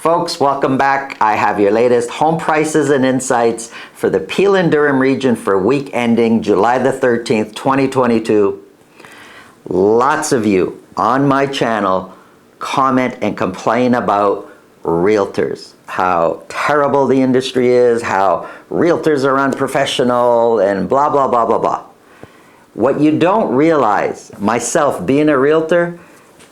Folks, welcome back. I have your latest home prices and insights for the Peel and Durham region for week ending July the 13th, 2022. Lots of you on my channel comment and complain about realtors, how terrible the industry is, how realtors are unprofessional, and blah, blah, blah, blah, blah. What you don't realize, myself being a realtor,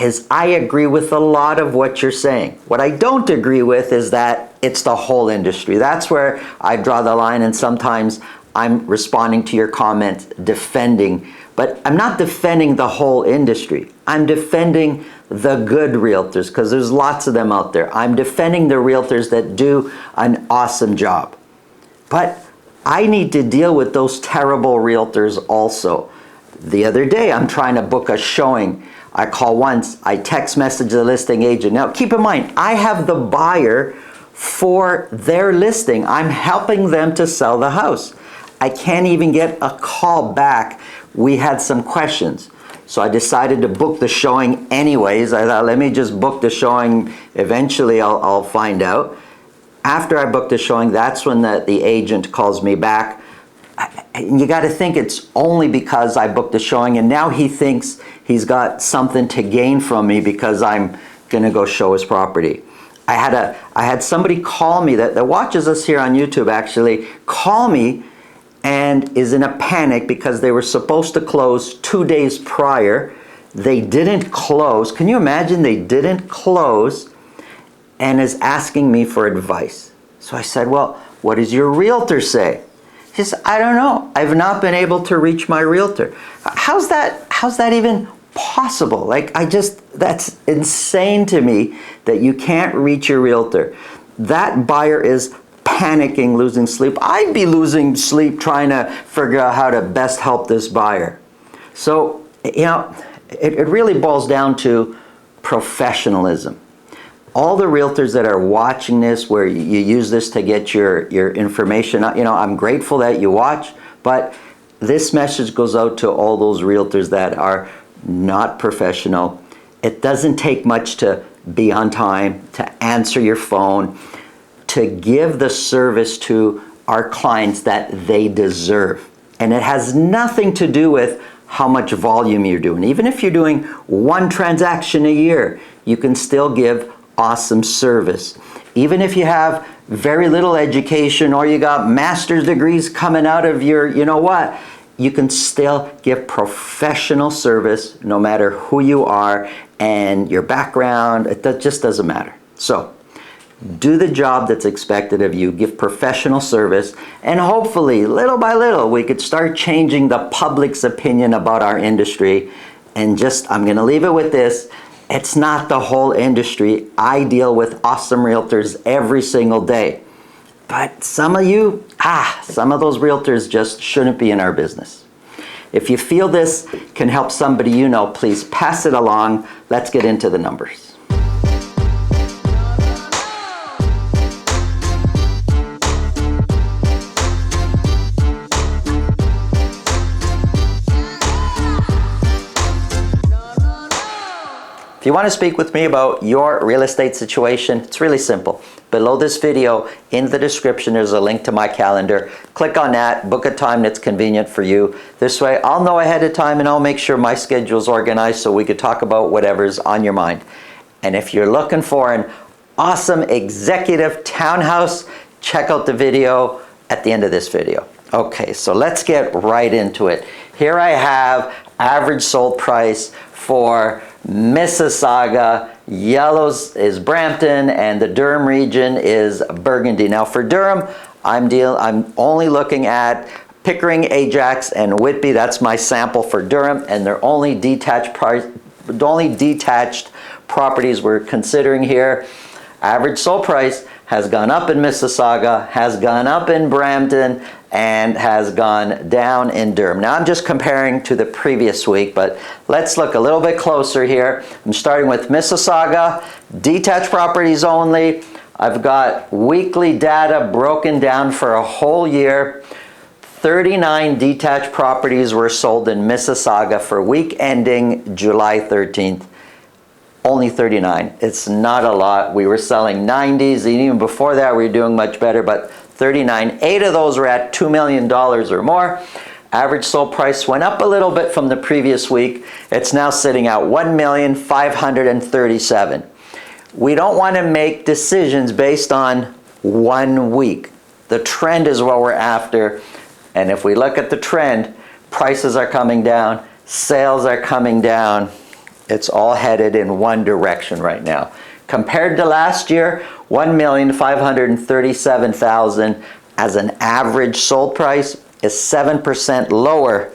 is I agree with a lot of what you're saying. What I don't agree with is that it's the whole industry. That's where I draw the line, and sometimes I'm responding to your comments, defending. But I'm not defending the whole industry. I'm defending the good realtors, because there's lots of them out there. I'm defending the realtors that do an awesome job. But I need to deal with those terrible realtors also. The other day, I'm trying to book a showing. I call once, I text message the listing agent. Now keep in mind, I have the buyer for their listing. I'm helping them to sell the house. I can't even get a call back. We had some questions. So I decided to book the showing anyways. I thought, let me just book the showing. Eventually I'll find out. After I booked the showing, that's when the agent calls me back. And you got to think it's only because I booked the showing, and now he thinks he's got something to gain from me because I'm going to go show his property. I had somebody call me that watches us here on YouTube, actually call me and is in a panic because they were supposed to close 2 days prior. They didn't close. Can you imagine? They didn't close, and is asking me for advice. So I said, well, what does your realtor say? He says, I don't know. I've not been able to reach my realtor. How's that even possible? That's insane to me that you can't reach your realtor. That buyer is panicking, losing sleep. I'd be losing sleep trying to figure out how to best help this buyer. So, it really boils down to professionalism. All the realtors that are watching this, where you use this to get your information, I'm grateful that you watch, but this message goes out to all those realtors that are not professional. It doesn't take much to be on time, to answer your phone, to give the service to our clients that they deserve. And it has nothing to do with how much volume you're doing. Even if you're doing one transaction a year, you can still give awesome service. Even if you have very little education or you got master's degrees coming out of your, you can still give professional service no matter who you are and your background. It just doesn't matter. So do the job that's expected of you, give professional service, and hopefully, little by little, we could start changing the public's opinion about our industry. And I'm going to leave it with this. It's not the whole industry. I deal with awesome realtors every single day. But some of you, some of those realtors just shouldn't be in our business. If you feel this can help somebody you know, please pass it along. Let's get into the numbers. If you want to speak with me about your real estate situation, it's really simple. Below this video, in the description, there's a link to my calendar. Click on that, book a time that's convenient for you. This way, I'll know ahead of time and I'll make sure my schedule's organized so we could talk about whatever's on your mind. And if you're looking for an awesome executive townhouse, check out the video at the end of this video. Okay, so let's get right into it. Here I have average sold price for Mississauga. Yellows is Brampton, and the Durham region is Burgundy. Now for Durham, I'm only looking at Pickering, Ajax, and Whitby. That's my sample for Durham, and they're only detached properties we're considering here. Average sold price has gone up in Mississauga, has gone up in Brampton, and has gone down in Durham. Now I'm just comparing to the previous week, but let's look a little bit closer here. I'm starting with Mississauga, detached properties only. I've got weekly data broken down for a whole year. 39 detached properties were sold in Mississauga for week ending July 13th. only 39. It's not a lot. We were selling 90s, and even before that we were doing much better, but 39. 8 of those were at $2 million or more. Average sold price went up a little bit from the previous week. It's now sitting at $1,537,000. We don't want to make decisions based on 1 week. The trend is what we're after. And if we look at the trend, prices are coming down, sales are coming down. It's all headed in one direction right now. Compared to last year, $1,537,000 as an average sold price is 7% lower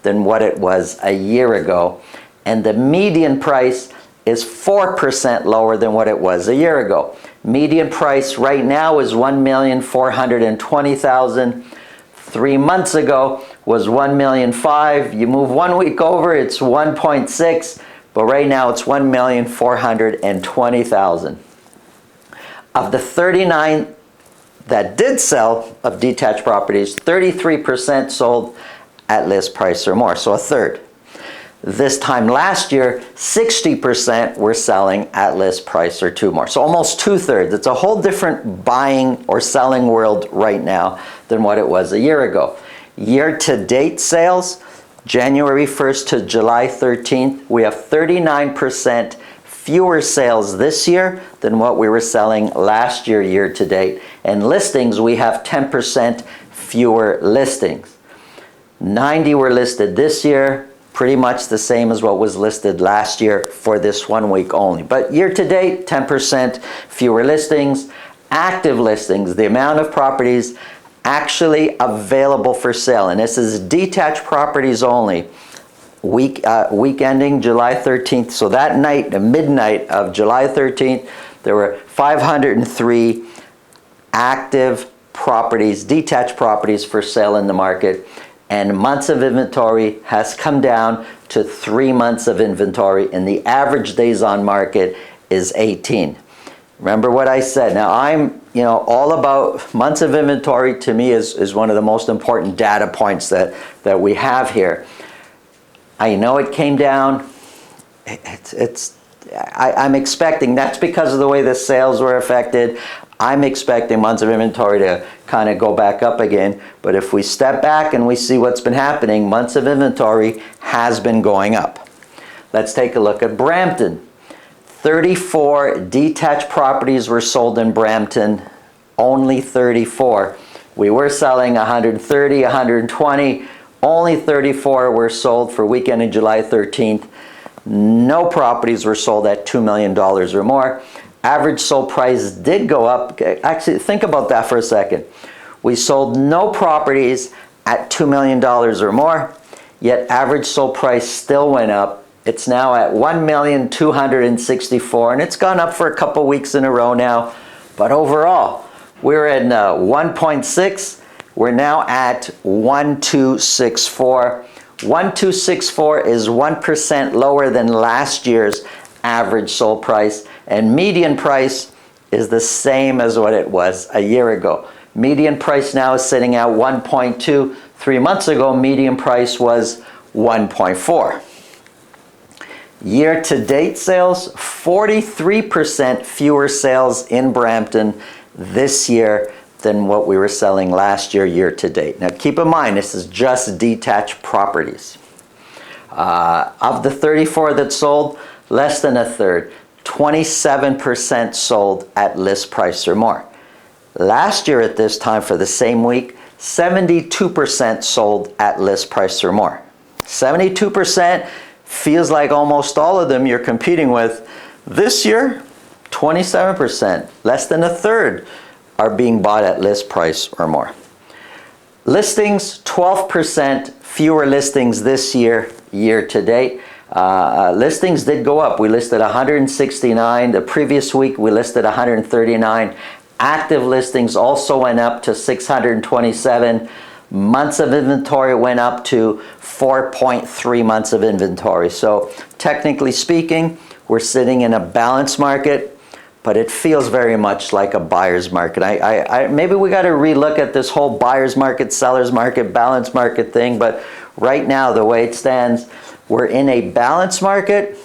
than what it was a year ago. And the median price is 4% lower than what it was a year ago. Median price right now is $1,420,000. 3 months ago was $1,005,000. You move 1 week over, it's 1.6, but right now it's $1,420,000. Of the 39 that did sell of detached properties, 33% sold at list price or more, so a third. This time last year, 60% were selling at list price or two more. So almost 2/3. It's a whole different buying or selling world right now than what it was a year ago. Year-to-date sales, January 1st to July 13th, we have 39% fewer sales this year than what we were selling last year, year-to-date. And listings, we have 10% fewer listings. 90 were listed this year, pretty much the same as what was listed last year for this 1 week only. But year to date, 10% fewer listings. Active listings, the amount of properties actually available for sale, and this is detached properties only. Week ending July 13th, so that night, the midnight of July 13th, there were 503 active properties, detached properties for sale in the market. And months of inventory has come down to 3 months of inventory, and the average days on market is 18. Remember what I said. Now I'm, all about months of inventory. To me is one of the most important data points that we have here. I know it came down. I'm expecting, that's because of the way the sales were affected. I'm expecting months of inventory to kind of go back up again. But if we step back and we see what's been happening, months of inventory has been going up. Let's take a look at Brampton. 34 detached properties were sold in Brampton, only 34. We were selling 130, 120, only 34 were sold for weekend in July 13th. No properties were sold at $2 million or more. Average sold price did go up. Actually, think about that for a second. We sold no properties at $2 million or more, yet average sold price still went up. It's now at $1,264,000, and it's gone up for a couple weeks in a row now. But overall, we're in 1.6. We're now at 1,264. 1,264 is 1% lower than last year's average sold price, and median price is the same as what it was a year ago. Median price now is sitting at 1.2. 3 months ago, median price was 1.4. Year-to-date sales, 43% fewer sales in Brampton this year than what we were selling last year, year-to-date. Now keep in mind, this is just detached properties. Of the 34 that sold, less than a third, 27% sold at list price or more. Last year at this time for the same week, 72% sold at list price or more. 72% feels like almost all of them you're competing with. This year, 27%, less than a third, are being bought at list price or more. Listings, 12% fewer listings this year, year-to-date. Listings did go up. We listed 169. The previous week we listed 139. Active listings also went up to 627. Months of inventory went up to 4.3 months of inventory. So technically speaking, we're sitting in a balanced market, but it feels very much like a buyer's market. Maybe we got to relook at this whole buyer's market, seller's market, balanced market thing, but right now the way it stands, we're in a balanced market,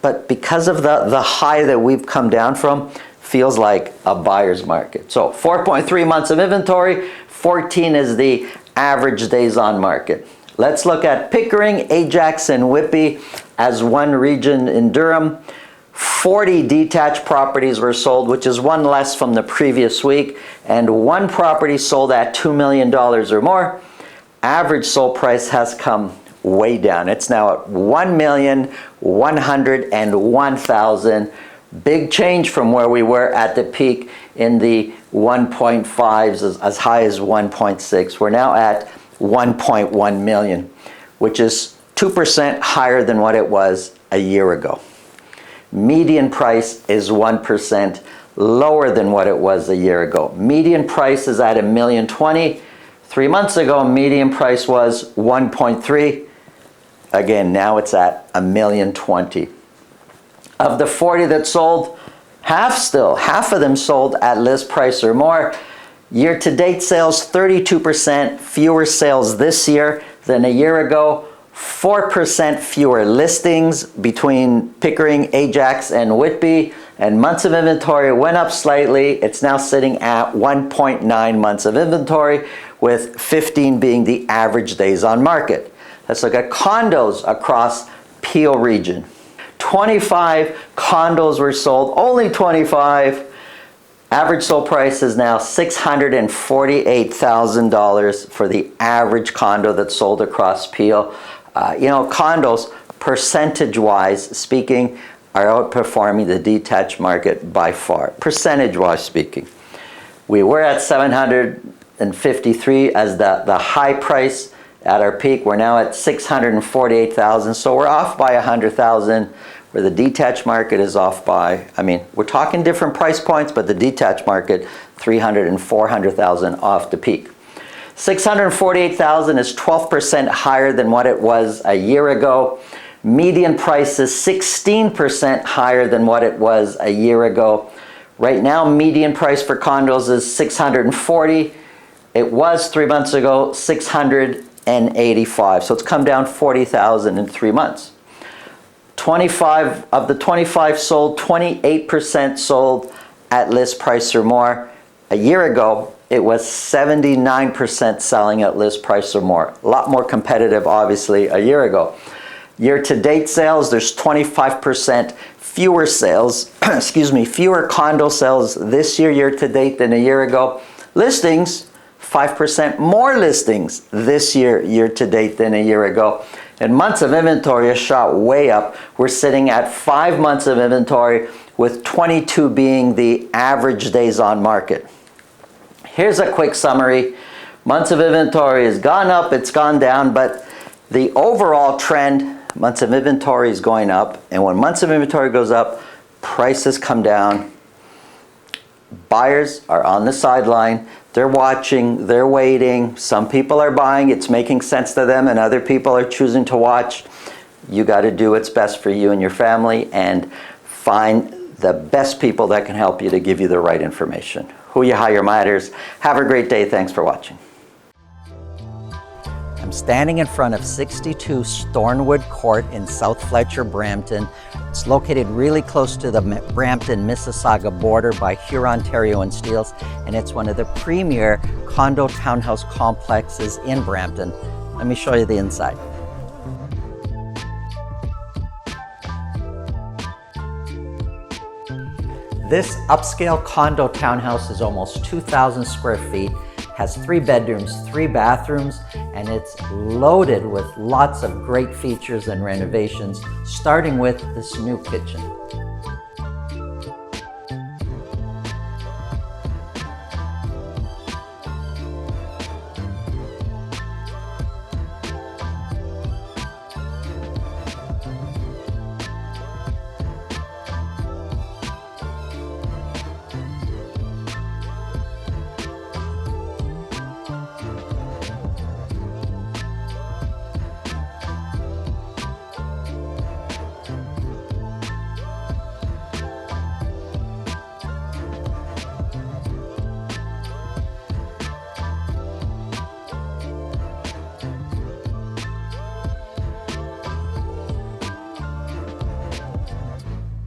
but because of the high that we've come down from, feels like a buyer's market. So 4.3 months of inventory, 14 is the average days on market. Let's look at Pickering, Ajax, and Whitby as one region in Durham. 40 detached properties were sold, which is one less from the previous week, and one property sold at $2 million or more. Average sold price has come way down. It's now at $1,101,000. Big change from where we were at the peak in the 1.5s, as high as 1.6. We're now at 1.1 million, which is 2% higher than what it was a year ago. Median price is 1% lower than what it was a year ago. Median price is at $1,020,000. 3 months ago, median price was 1.3. Again, now it's at $1,020,000. Of the 40 that sold, half of them sold at list price or more. Year-to-date sales, 32% fewer sales this year than a year ago. 4% fewer listings between Pickering, Ajax, and Whitby. And months of inventory went up slightly. It's now sitting at 1.9 months of inventory, with 15 being the average days on market. Let's look at condos across Peel region. 25 condos were sold, only 25. Average sold price is now $648,000 for the average condo that's sold across Peel. Condos, percentage-wise speaking, are outperforming the detached market by far, percentage-wise speaking. We were at 753 as the high price at our peak. We're now at 648,000, so we're off by 100,000, where the detached market is off by, we're talking different price points, but the detached market, 300,000 and 400,000 off the peak. 648,000 is 12% higher than what it was a year ago. Median price is 16% higher than what it was a year ago. Right now, median price for condos is 640. It was 3 months ago, 685. So it's come down 40,000 in 3 months. 25 of the 25 sold, 28% sold at list price or more. A year ago, it was 79% selling at list price or more. A lot more competitive, obviously, a year ago. Year-to-date sales, there's 25% fewer sales, fewer condo sales this year-to-date than a year ago. Listings, 5% more listings this year-to-date than a year ago. And months of inventory has shot way up. We're sitting at 5 months of inventory, with 22 being the average days on market. Here's a quick summary. Months of inventory has gone up, it's gone down, but the overall trend, months of inventory is going up, and when months of inventory goes up, prices come down. Buyers are on the sideline. They're watching, they're waiting. Some people are buying, it's making sense to them, and other people are choosing to watch. You got to do what's best for you and your family and find the best people that can help you to give you the right information. Who you hire matters. Have a great day. Thanks for watching. I'm standing in front of 62 Stornwood Court in South Fletcher, Brampton. It's located really close to the Brampton-Mississauga border by Huron, Ontario, and Steeles, and it's one of the premier condo townhouse complexes in Brampton. Let me show you the inside. This upscale condo townhouse is almost 2,000 square feet, has 3 bedrooms, 3 bathrooms, and it's loaded with lots of great features and renovations, starting with this new kitchen.